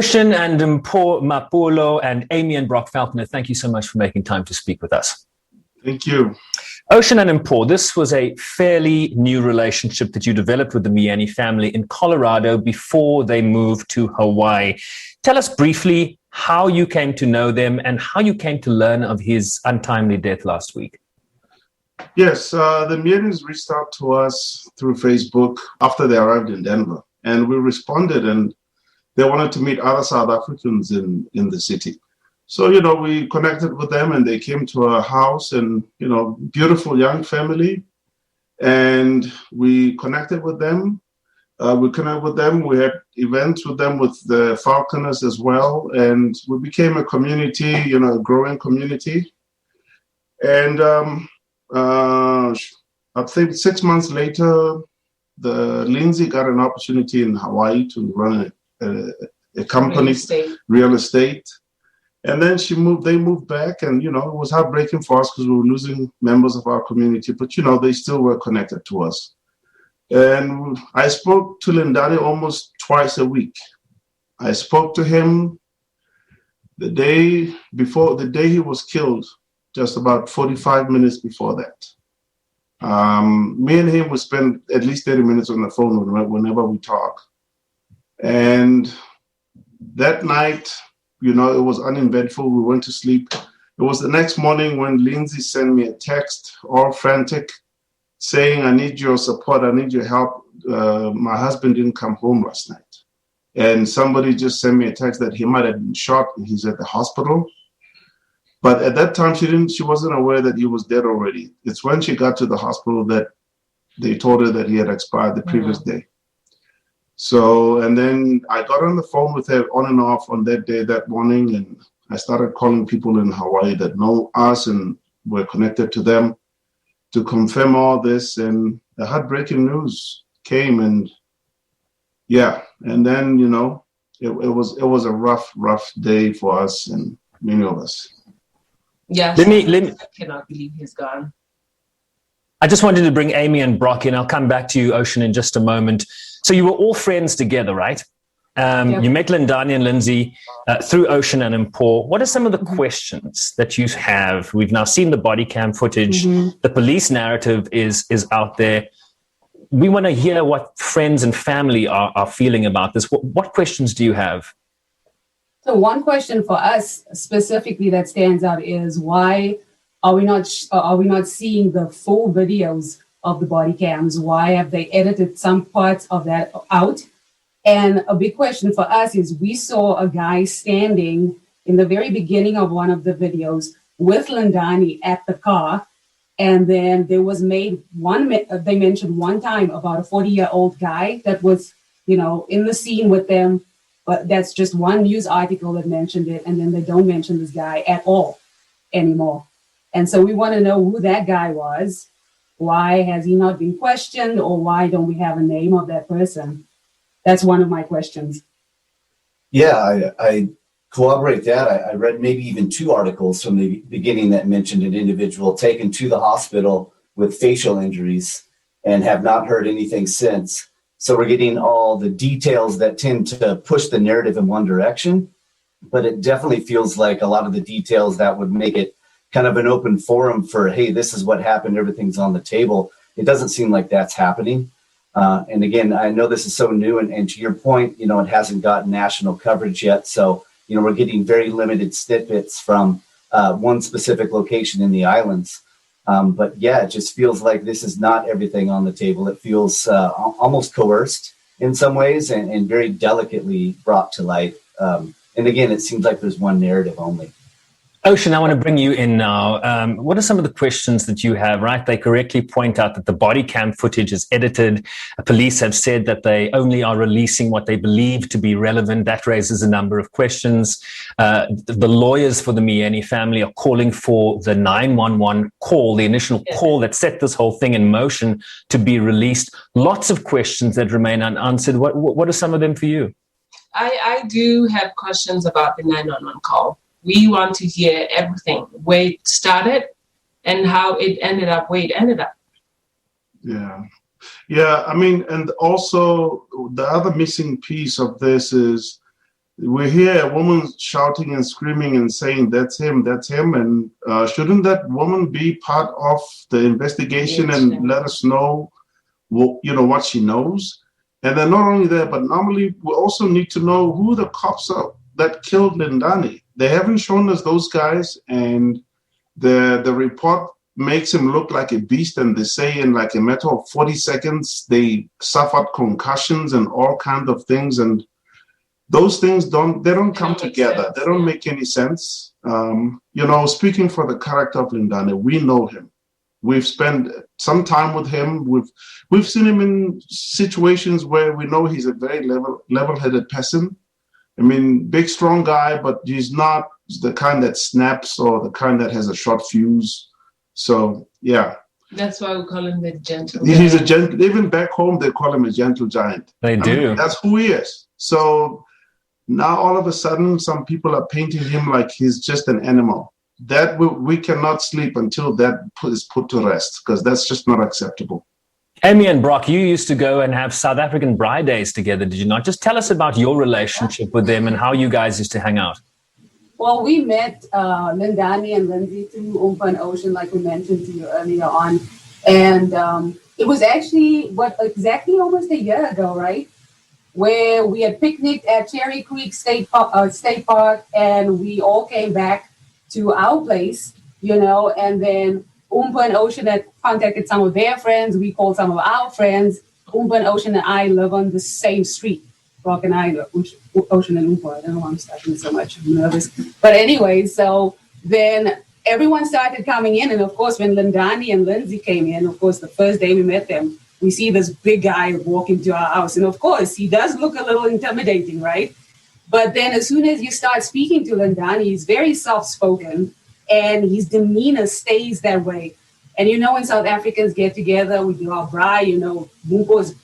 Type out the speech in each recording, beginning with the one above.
Ocean and Mpho Mapolo and Amy and Brock Falconer, thank you so much for making time to speak with us. Thank you. Ocean and Mpho, this was a fairly new relationship that you developed with the Myeni family in Colorado before they moved to Hawaii. Tell us briefly how you came to know them and how you came to learn of his untimely death last week. Yes, the Myenis reached out to us through Facebook after they arrived in Denver, and we responded, and they wanted to meet other South Africans in the city. So, we connected with them, and they came to our house, and, beautiful young family, and we connected with them. We had events with them with the Falconers as well, and we became a community, a growing community. And I think 6 months later, Lindsay got an opportunity in Hawaii to run a company, real estate. And then they moved back, and, it was heartbreaking for us because we were losing members of our community, but, they still were connected to us. And I spoke to Lindani almost twice a week. I spoke to him the day he was killed, just about 45 minutes before that. Me and him would spend at least 30 minutes on the phone whenever we talk. And that night, it was uneventful. We went to sleep. It was the next morning when Lindsay sent me a text, all frantic, saying, I need your support, I need your help. My husband didn't come home last night. And somebody just sent me a text that he might have been shot and he's at the hospital. But at that time, she wasn't aware that he was dead already. It's when she got to the hospital that they told her that he had expired the previous day. So, and then I got on the phone with her on and off on that day, that morning, and I started calling people in Hawaii that know us and were connected to them to confirm all this. And the heartbreaking news came, and and then, it was a rough day for us and many of us. Yeah, I cannot believe he's gone. I just wanted to bring Amy and Brock in. I'll come back to you, Ocean, in just a moment. So you were all friends together, right? You met Lindani and Lindsay through Ocean and Mpho. What are some of the questions that you have? We've now seen the body cam footage. The police narrative is out there. We want to hear what friends and family are feeling about this. What questions do you have? So one question for us specifically that stands out is, why are we not seeing the full videos of the body cams? Why have they edited some parts of that out? And a big question for us is, we saw a guy standing in the very beginning of one of the videos with Lindani at the car. And then there was they mentioned one time about a 40-year-old guy that was, in the scene with them. But that's just one news article that mentioned it. And then they don't mention this guy at all anymore. And so we want to know who that guy was. Why has he not been questioned, or why don't we have a name of that person? That's one of my questions. Yeah, I corroborate that. I read maybe even 2 articles from the beginning that mentioned an individual taken to the hospital with facial injuries and have not heard anything since. So we're getting all the details that tend to push the narrative in one direction, but it definitely feels like a lot of the details that would make it kind of an open forum for, hey, this is what happened, everything's on the table. It doesn't seem like that's happening. And again, I know this is so new, and to your point, it hasn't gotten national coverage yet. So, we're getting very limited snippets from one specific location in the islands. But yeah, it just feels like this is not everything on the table. It feels almost coerced in some ways and very delicately brought to light. And again, it seems like there's one narrative only. Ocean, I want to bring you in now. What are some of the questions that you have, right? They correctly point out that the body cam footage is edited. Police have said that they only are releasing what they believe to be relevant. That raises a number of questions. The lawyers for the Myeni family are calling for the 911 call, the initial call that set this whole thing in motion, to be released. Lots of questions that remain unanswered. What are some of them for you? I do have questions about the 911 call. We want to hear everything, where it started and how it ended up where it ended up. Yeah. I mean, and also the other missing piece of this is we hear a woman shouting and screaming and saying, that's him. And shouldn't that woman be part of the investigation and let us know, what she knows? And then not only that, but normally we also need to know who the cops are that killed Lindani. They haven't shown us those guys, and the report makes him look like a beast, and they say in like a matter of 40 seconds, they suffered concussions and all kinds of things. And those things don't come together. They don't make any sense. Speaking for the character of Lindani, we know him. We've spent some time with him. We've seen him in situations where we know he's a very level-headed person. I mean, big, strong guy, but he's not the kind that snaps or the kind that has a short fuse. So, yeah. That's why we call him the gentle He's a gentle, even back home, they call him a gentle giant. They do. That's who he is. So now all of a sudden, some people are painting him like he's just an animal. That we cannot sleep until that is put to rest, because that's just not acceptable. Amy and Brock, you used to go and have South African Bride Days together, did you not? Just tell us about your relationship with them and how you guys used to hang out. Well, we met Lindani and Lindsay through Oompa and Ocean, like we mentioned to you earlier on. And it was actually, almost a year ago, right? Where we had picnicked at Cherry Creek State Park, and we all came back to our place, and then Oompa and Ocean had contacted some of their friends. We called some of our friends. Oompa and Ocean and I live on the same street. Brock and I, Ocean and Oompa. I don't know why I'm starting so much. I'm nervous. But anyway, so then everyone started coming in. And of course, when Lindani and Lindsay came in, of course, the first day we met them, we see this big guy walk into our house. And of course, he does look a little intimidating, right? But then as soon as you start speaking to Lindani, he's very soft-spoken, and his demeanor stays that way. And when South Africans get together, we do our braai, Mumpo's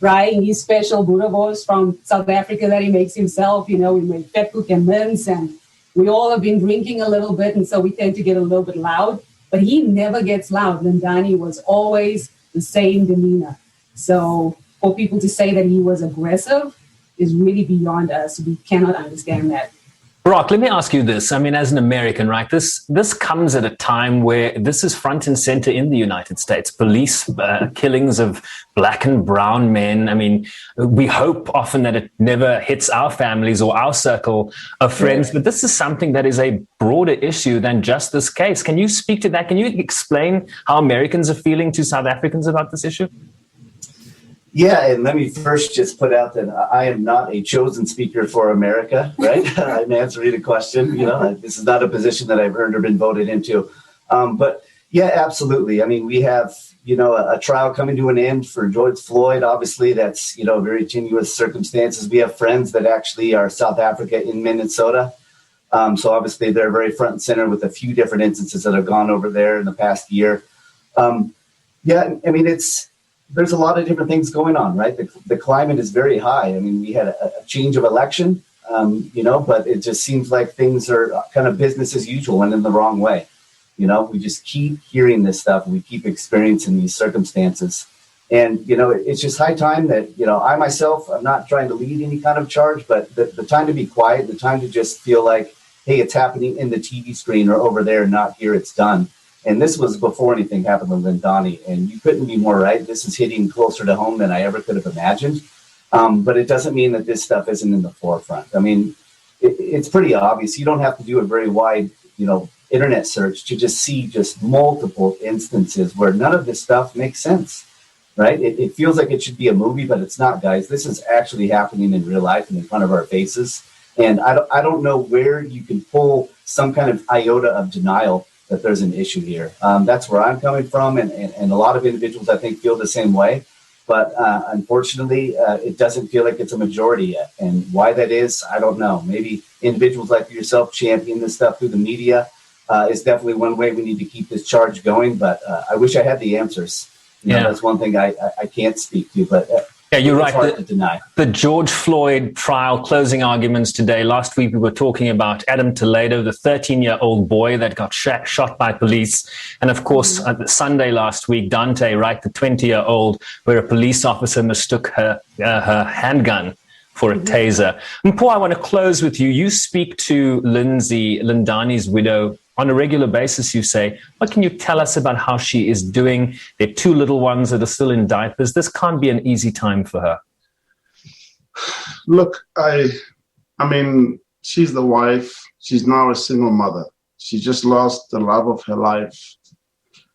braai, his special boerewors from South Africa that he makes himself. We make vetkoek and mince, and we all have been drinking a little bit, and so we tend to get a little bit loud. But he never gets loud. Lindani was always the same demeanor. So for people to say that he was aggressive is really beyond us. We cannot understand that. Brock, let me ask you this. I mean, as an American, right, this comes at a time where this is front and center in the United States. Police killings of black and brown men. I mean, we hope often that it never hits our families or our circle of friends, but this is something that is a broader issue than just this case. Can you speak to that? Can you explain how Americans are feeling to South Africans about this issue? Yeah, and let me first just put out that I am not a chosen speaker for America, right? I'm answering a question. This is not a position that I've earned or been voted into. But yeah, absolutely. I mean, we have, a trial coming to an end for George Floyd. Obviously, that's, very tenuous circumstances. We have friends that actually are South Africa in Minnesota. So obviously, they're very front and center with a few different instances that have gone over there in the past year. There's a lot of different things going on, right? The climate is very high. I mean, we had a change of election, but it just seems like things are kind of business as usual and in the wrong way. We just keep hearing this stuff. We keep experiencing these circumstances. And, it's just high time that, I myself, I'm not trying to lead any kind of charge, but the time to be quiet, the time to just feel like, hey, it's happening in the TV screen or over there, not here, it's done. And this was before anything happened with Lindani, and you couldn't be more right. This is hitting closer to home than I ever could have imagined. But it doesn't mean that this stuff isn't in the forefront. I mean, it's pretty obvious. You don't have to do a very wide, internet search to just see just multiple instances where none of this stuff makes sense, right? It feels like it should be a movie, but it's not, guys. This is actually happening in real life and in front of our faces. And I don't know where you can pull some kind of iota of denial that there's an issue here. That's where I'm coming from, and a lot of individuals, I think, feel the same way. But unfortunately, it doesn't feel like it's a majority yet. And why that is, I don't know. Maybe individuals like yourself champion this stuff through the media is definitely one way we need to keep this charge going. But I wish I had the answers. That's one thing I can't speak to, but yeah, you're right. Hard to deny. The George Floyd trial closing arguments today. Last week, we were talking about Adam Toledo, the 13-year-old boy that got shot by police. And of course, Sunday last week, Dante, right, the 20-year-old, where a police officer mistook her handgun for a taser. And Paul, I want to close with you. You speak to Lindani's widow on a regular basis. You say, what can you tell us about how she is doing? There are 2 little ones that are still in diapers. This can't be an easy time for her. Look, I mean, she's the wife. She's now a single mother. She just lost the love of her life.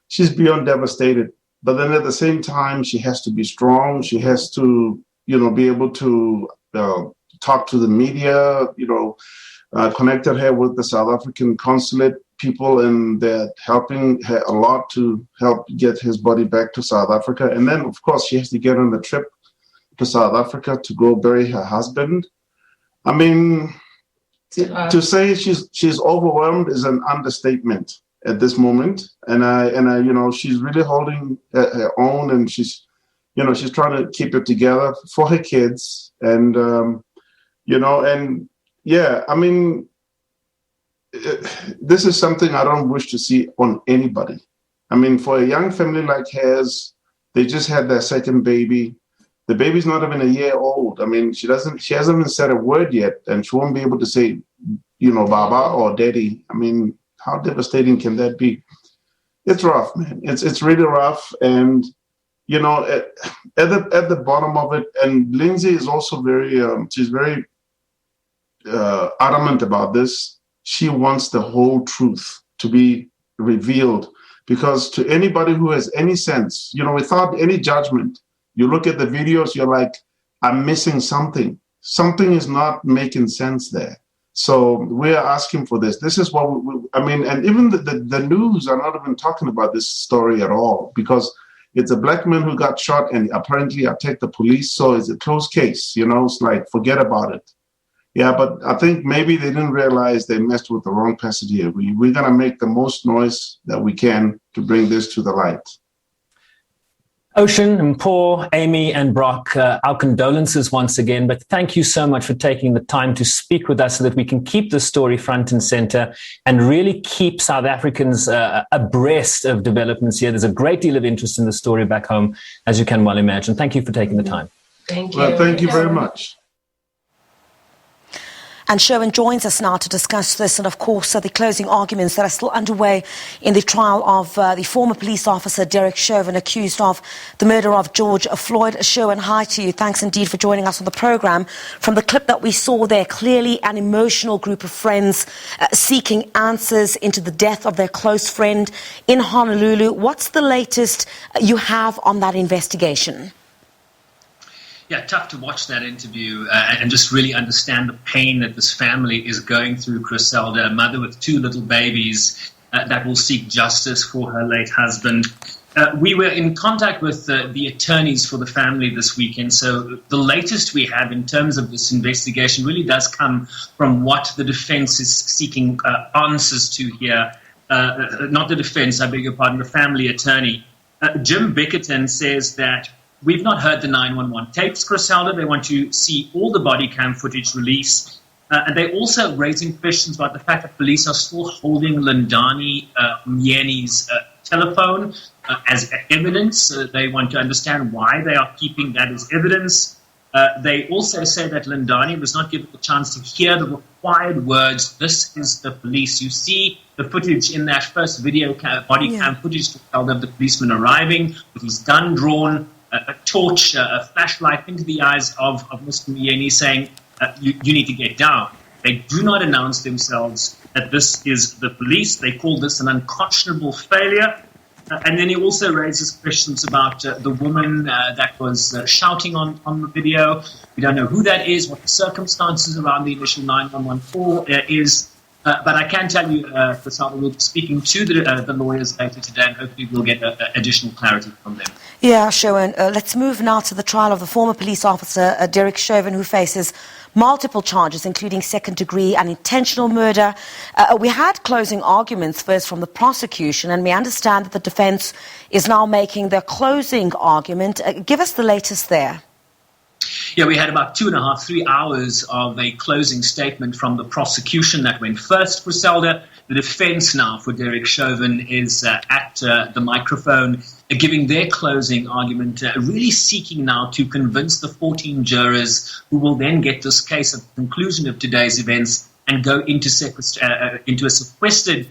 She's beyond devastated. But then at the same time, she has to be strong. She has to, be able to talk to the media, connected her with the South African consulate people, and they're helping her a lot to help get his body back to South Africa. And then, of course, she has to get on the trip to South Africa to go bury her husband. I mean, to say she's overwhelmed is an understatement at this moment. And I, she's really holding her own, and she's trying to keep it together for her kids. And, I mean, this is something I don't wish to see on anybody. I mean, for a young family like hers, they just had their second baby. The baby's not even a year old. I mean, she hasn't even said a word yet, and she won't be able to say, Baba or Daddy. I mean, how devastating can that be? It's rough, man. It's really rough. And, at the bottom of it, and Lindsay is also she's very adamant about this. She wants the whole truth to be revealed, because to anybody who has any sense, without any judgment, you look at the videos, you're like, I'm missing something. Something is not making sense there. So we are asking for this. This is what and even the news are not even talking about this story at all, because it's a black man who got shot and apparently attacked the police. So it's a closed case, it's like, forget about it. Yeah, but I think maybe they didn't realize they messed with the wrong person here. We're going to make the most noise that we can to bring this to the light. Ocean and Paul, Amy and Brock, our condolences once again, but thank you so much for taking the time to speak with us so that we can keep the story front and center and really keep South Africans abreast of developments here. There's a great deal of interest in the story back home, as you can well imagine. Thank you for taking the time. Thank you. Well, thank you very much. And Sherwin joins us now to discuss this and, of course, the closing arguments that are still underway in the trial of the former police officer Derek Chauvin, accused of the murder of George Floyd. Sherwin, hi to you. Thanks indeed for joining us on the program. From the clip that we saw there, clearly an emotional group of friends seeking answers into the death of their close friend in Honolulu. What's the latest you have on that investigation? Yeah, tough to watch that interview and just really understand the pain that this family is going through. Griselda, a mother with 2 little babies that will seek justice for her late husband. We were in contact with the attorneys for the family this weekend. So the latest we have in terms of this investigation really does come from what the defense is seeking answers to here. Not the defense, I beg your pardon, the family attorney. Jim Bickerton says that we've not heard the 911 tapes, Griselda. They want to see all the body cam footage released. And they're also raising questions about the fact that police are still holding Lindani Myeni's telephone as evidence. They want to understand why they are keeping that as evidence. They also say that Lindani was not given the chance to hear the required words, "This is the police." You see the footage in that first video, body cam footage of the policeman arriving with his gun drawn, a torch, a flashlight into the eyes of Mr. Myeni, saying, you need to get down. They do not announce themselves that this is the police. They call this an unconscionable failure. And then he also raises questions about the woman that was shouting on the video. We don't know who that is, what the circumstances around the initial 911 call is. But I can tell you, Priscilla, we'll be speaking to the lawyers later today, and hopefully we'll get additional clarity from them. Yeah, Sherwin, let's move now to the trial of the former police officer, Derek Chauvin, who faces multiple charges, including second-degree and intentional murder. We had closing arguments first from the prosecution, and we understand that the defense is now making their closing argument. Give us the latest there. Yeah, we had about 2.5, 3 hours of a closing statement from the prosecution that went first, Griselda. The defense now for Derek Chauvin is at the microphone. giving their closing argument, really seeking now to convince the 14 jurors who will then get this case at the conclusion of today's events and go into a sequestered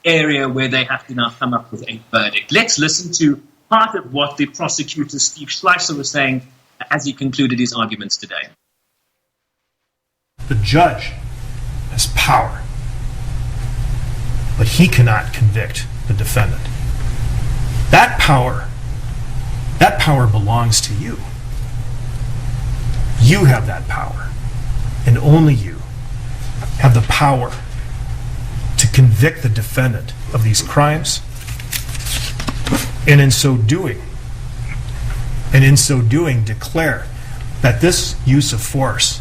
area where they have to now come up with a verdict. Let's listen to part of what the prosecutor, Steve Schleicher, was saying as he concluded his arguments today. The judge has power, but he cannot convict the defendant. That power belongs to you. You have that power, and only you have the power to convict the defendant of these crimes, and in so doing, declare that this use of force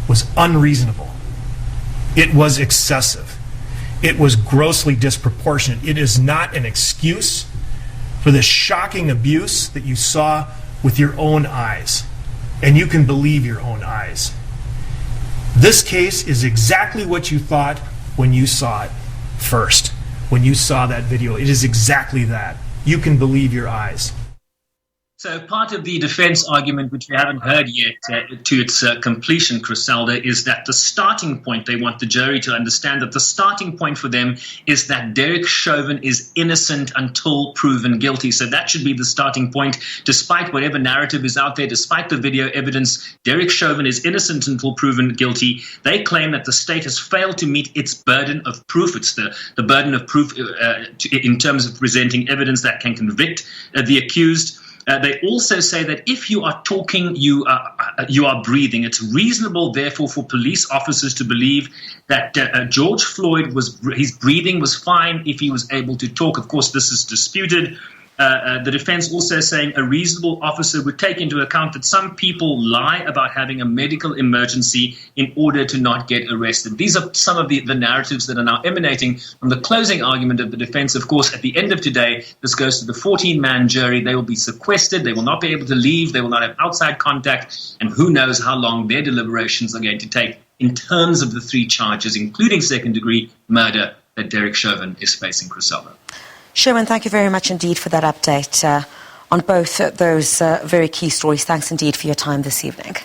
was unreasonable. It was excessive. It was grossly disproportionate. It is not an excuse for the shocking abuse that you saw with your own eyes, and you can believe your own eyes. This case is exactly what you thought when you saw it first, when you saw that video. It is exactly that. You can believe your eyes. So part of the defense argument, which we haven't heard yet to its completion, Griselda, is that the starting point, they want the jury to understand that the starting point for them is that Derek Chauvin is innocent until proven guilty. So that should be the starting point. Despite whatever narrative is out there, despite the video evidence, Derek Chauvin is innocent until proven guilty. They claim that the state has failed to meet its burden of proof. It's the burden of proof in terms of presenting evidence that can convict the accused. They also say that if you are talking, you are breathing. It's reasonable, therefore, for police officers to believe that George Floyd his breathing was fine if he was able to talk. Of course, this is disputed. The defense also saying a reasonable officer would take into account that some people lie about having a medical emergency in order to not get arrested. These are some of the narratives that are now emanating from the closing argument of the defense. Of course, at the end of today, this goes to the 14-man jury. They will be sequestered. They will not be able to leave. They will not have outside contact. And who knows how long their deliberations are going to take in terms of the 3 charges, including second-degree murder, that Derek Chauvin is facing, Griselda. Sherwin, thank you very much indeed for that update on both those very key stories. Thanks indeed for your time this evening.